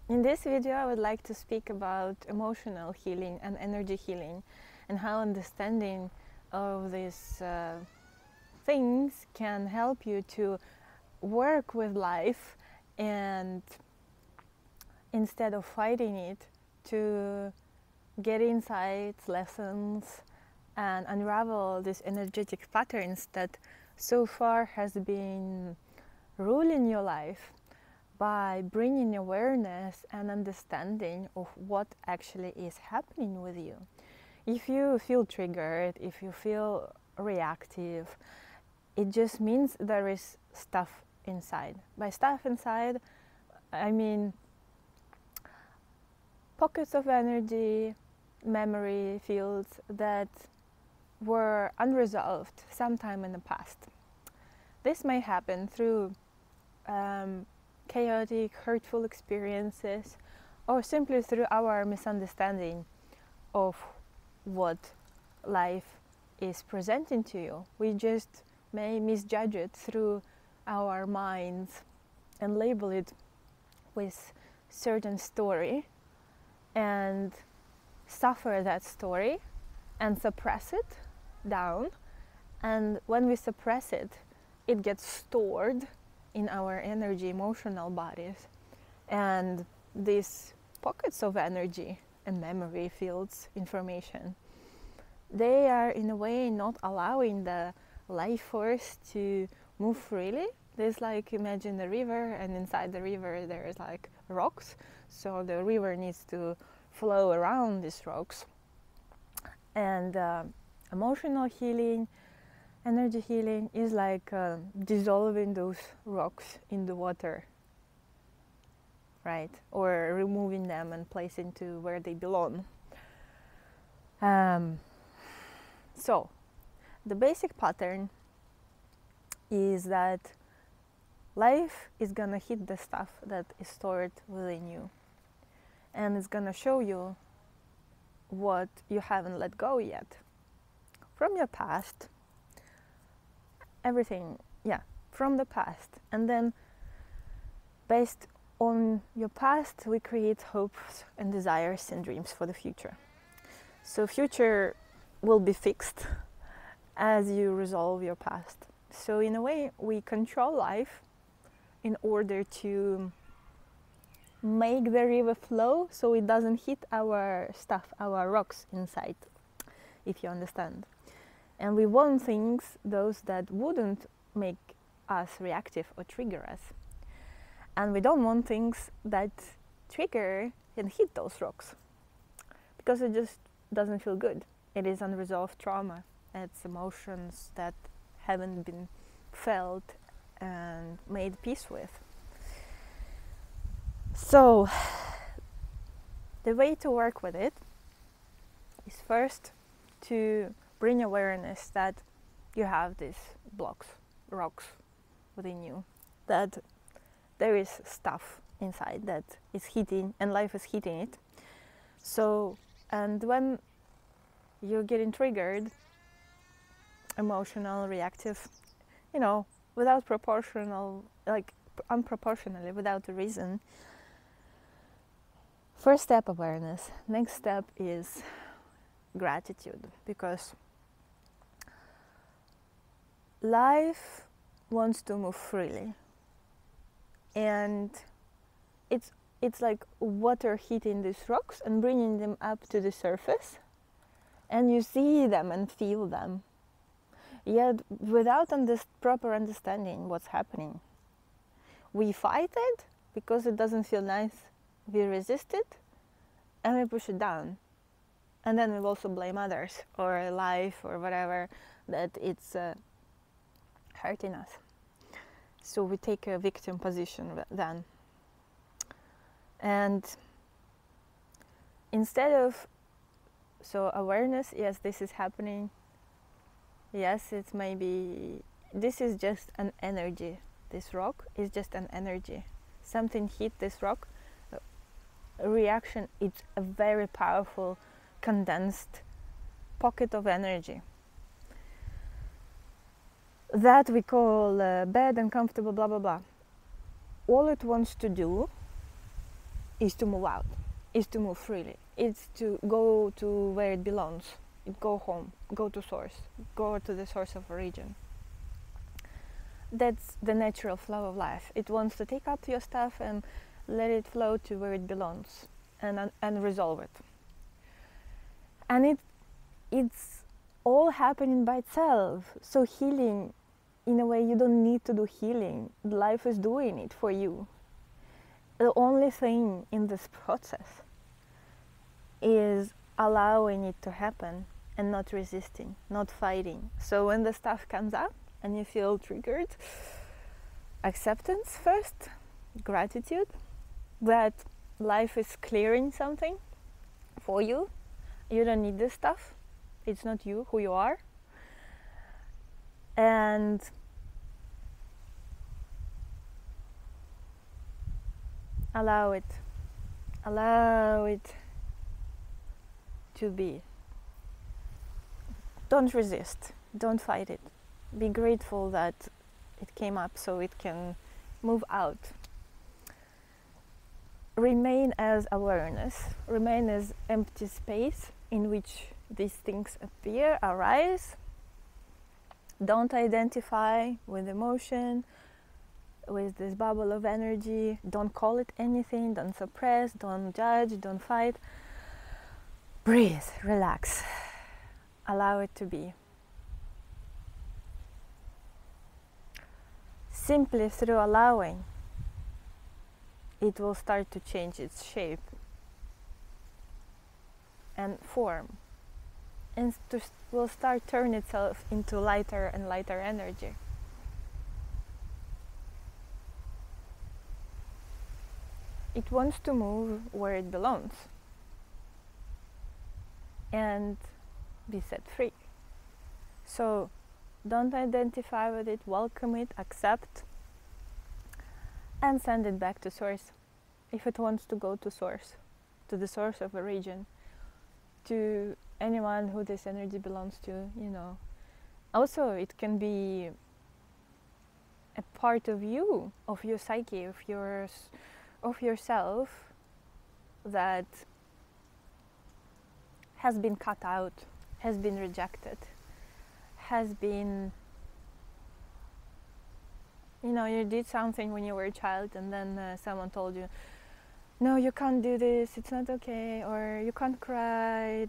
In this video, I would like to speak about emotional healing and energy healing, and how understanding of these things can help you to work with life, and instead of fighting it, to get insights, lessons, and unravel these energetic patterns that so far has been ruling your life, by bringing awareness and understanding of what actually is happening with you. If you feel triggered, if you feel reactive, it just means there is stuff inside. By stuff inside, I mean pockets of energy, memory fields that were unresolved sometime in the past. This may happen through chaotic, hurtful experiences, or simply through our misunderstanding of what life is presenting to you. We just may misjudge it through our minds and label it with certain story and suffer that story and suppress it down. And when we suppress it, it gets stored in our energy, emotional bodies, and these pockets of energy and memory fields, information, they are in a way not allowing the life force to move freely. There's like, imagine a river, and inside the river there is like rocks, so the river needs to flow around these rocks. And emotional healing, energy healing is like dissolving those rocks in the water, right? Or removing them and placing to where they belong. So, the basic pattern is that life is gonna hit the stuff that is stored within you, and it's gonna show you what you haven't let go yet from your past. Everything, from the past. And then based on your past, we create hopes and desires and dreams for the future. So future will be fixed as you resolve your past. So in a way, we control life in order to make the river flow so it doesn't hit our stuff, our rocks inside, if you understand. And we want things, those that wouldn't make us reactive or trigger us. And we don't want things that trigger and hit those rocks, because it just doesn't feel good. It is unresolved trauma. It's emotions that haven't been felt and made peace with. So the way to work with it is first to bring awareness that you have these blocks, rocks within you, that there is stuff inside that is hitting, and life is hitting it. So, and when you're getting triggered, emotional, reactive, without proportional, like unproportionally, without a reason, first step, awareness. Next step is gratitude, because life wants to move freely, and it's like water hitting these rocks and bringing them up to the surface, and you see them and feel them, yet without proper understanding what's happening. We fight it because it doesn't feel nice, we resist it, and we push it down. And then we also blame others or life or whatever that it's hurting us. So we take a victim position then. And instead of, so awareness, yes, this is happening. Yes, it's maybe, this is just an energy. This rock is just an energy. Something hit this rock. A reaction, it's a very powerful, condensed pocket of energy that we call bad, uncomfortable, blah blah blah. All it wants to do is to move out, is to move freely. It's to go to where it belongs. Go home, go to source, go to the source of origin. That's the natural flow of life. It wants to take up your stuff and let it flow to where it belongs and resolve it. And it's all happening by itself. So healing, in a way, you don't need to do healing. Life is doing it for you. The only thing in this process is allowing it to happen and not resisting, not fighting. So when the stuff comes up and you feel triggered, acceptance first, gratitude that life is clearing something for you. You don't need this stuff. It's not you, who you are. And allow it to be. Don't resist, don't fight it. Be grateful that it came up so it can move out. Remain as awareness, remain as empty space in which these things appear, arise. Don't identify with emotion, with this bubble of energy. Don't call it anything, don't suppress, don't judge, don't fight. Breathe, relax, allow it to be. Simply through allowing, it will start to change its shape and form, and will start turn itself into lighter and lighter energy. It wants to move where it belongs and be set free. So don't identify with it, welcome it, accept, and send it back to source. If it wants to go to source, to the source of origin, to anyone who this energy belongs to, you know. Also, it can be a part of you, of your psyche, of yourself that has been cut out, has been rejected, has been, you know, you did something when you were a child and then someone told you, no, you can't do this, it's not okay, or you can't cry,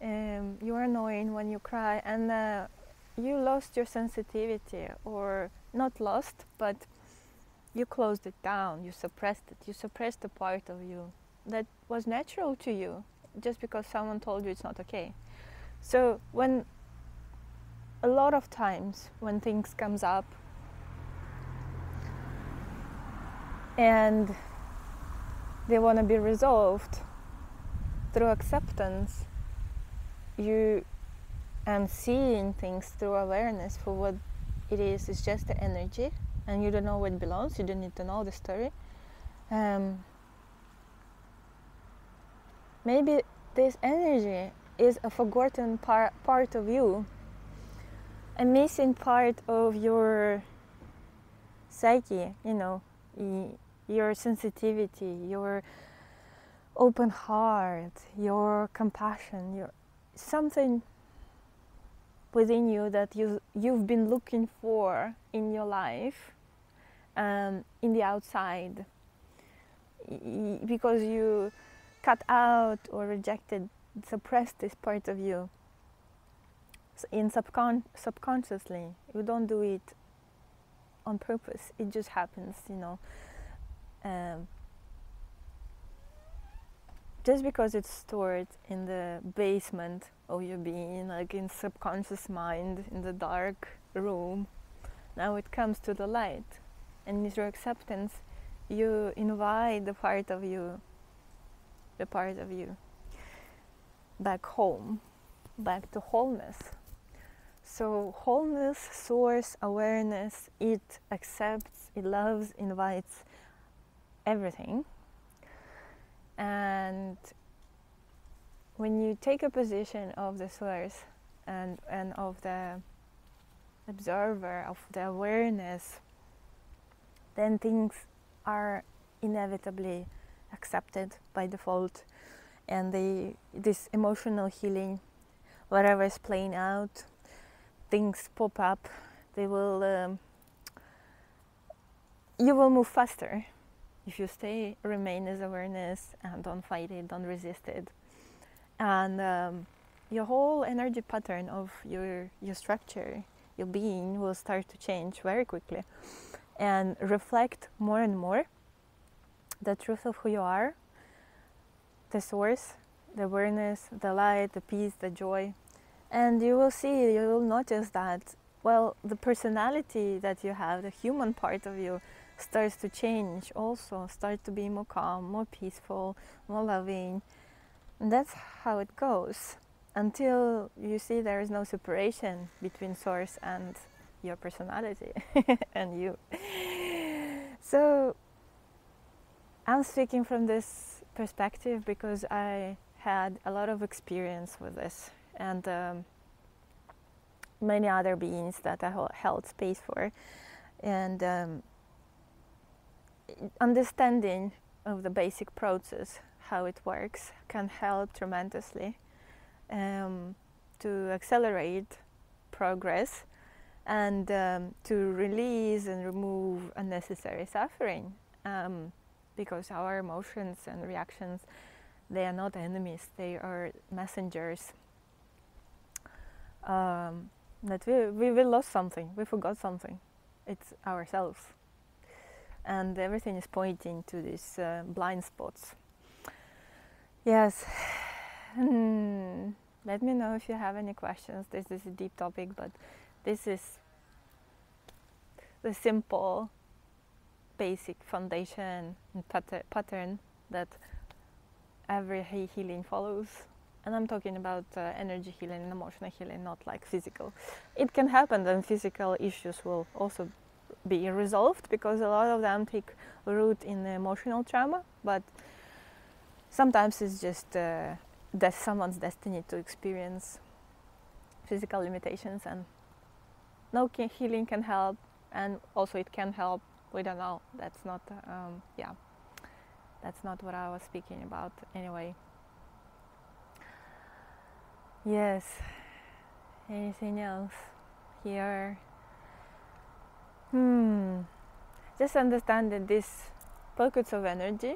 you're annoying when you cry, and you lost your sensitivity, or not lost, but you closed it down, you suppressed it, you suppressed a part of you that was natural to you just because someone told you it's not okay. So when a lot of times when things comes up and they want to be resolved through acceptance, you and seeing things through awareness for what it is just the energy, and you don't know where it belongs, you don't need to know the story. Maybe this energy is a forgotten part of you, a missing part of your psyche, you know, your sensitivity, your open heart, your compassion, your something within you that you've been looking for in your life, in the outside, because you cut out or rejected, suppressed this part of you. So subconsciously, you don't do it on purpose. It just happens, you know. Just because it's stored in the basement of your being, like in subconscious mind, in the dark room, now it comes to the light. And through acceptance, you invite the part of you back home, back to wholeness. So wholeness, source, awareness, it accepts, it loves, invites everything. And when you take a position of the source and of the observer, of the awareness, then things are inevitably accepted by default, and this emotional healing, whatever is playing out, things pop up, they will you will move faster if you remain as awareness and don't fight it, don't resist it. And your whole energy pattern of your structure, your being, will start to change very quickly and reflect more and more the truth of who you are, the source, the awareness, the light, the peace, the joy. And you will notice that, well, the personality that you have, the human part of you, starts to change also, start to be more calm, more peaceful, more loving. And that's how it goes until you see there is no separation between source and your personality and you. So I'm speaking from this perspective because I had a lot of experience with this, and many other beings that I held space for. And understanding of the basic process, how it works, can help tremendously to accelerate progress and to release and remove unnecessary suffering, because our emotions and reactions, they are not enemies, they are messengers. That we lost something, we forgot something, it's ourselves. And everything is pointing to these blind spots. Yes. Let me know if you have any questions. This is a deep topic, but this is the simple, basic foundation and pattern that every healing follows. And I'm talking about energy healing and emotional healing, not like physical. It can happen, then physical issues will also be resolved, because a lot of them take root in the emotional trauma, but sometimes it's just someone's destiny to experience physical limitations, and no healing can help, and also it can help, we don't know. That's not that's not what I was speaking about anyway. Yes. Anything else here? Just understand that these pockets of energy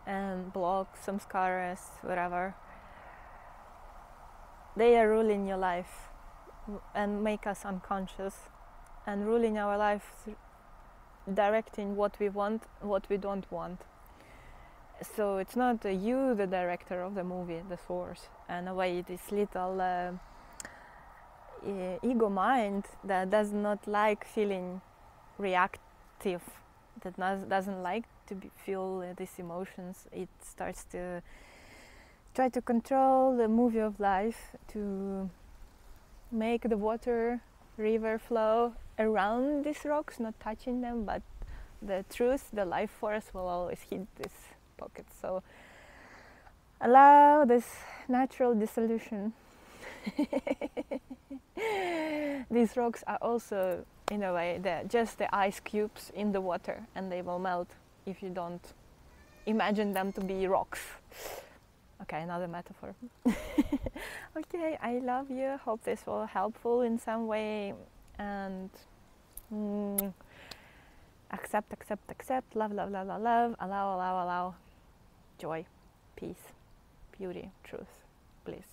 and blocks, samskaras, whatever, they are ruling your life and make us unconscious, and ruling our life, directing what we want, what we don't want. So it's not you, the director of the movie, the source. And in a way, this little ego mind that does not like feeling reactive, that doesn't like to feel these emotions, it starts to try to control the movie of life, to make the water, river flow around these rocks, not touching them, but the truth, the life force will always hit these pockets. So allow this natural dissolution. These rocks are also, in a way, they're just the ice cubes in the water, and they will melt if you don't imagine them to be rocks. Okay, another metaphor. Okay, I love you. Hope this was helpful in some way. And accept, accept, accept. Love, love, love, love, love. Allow, allow, allow. Joy, peace, beauty, truth, bliss.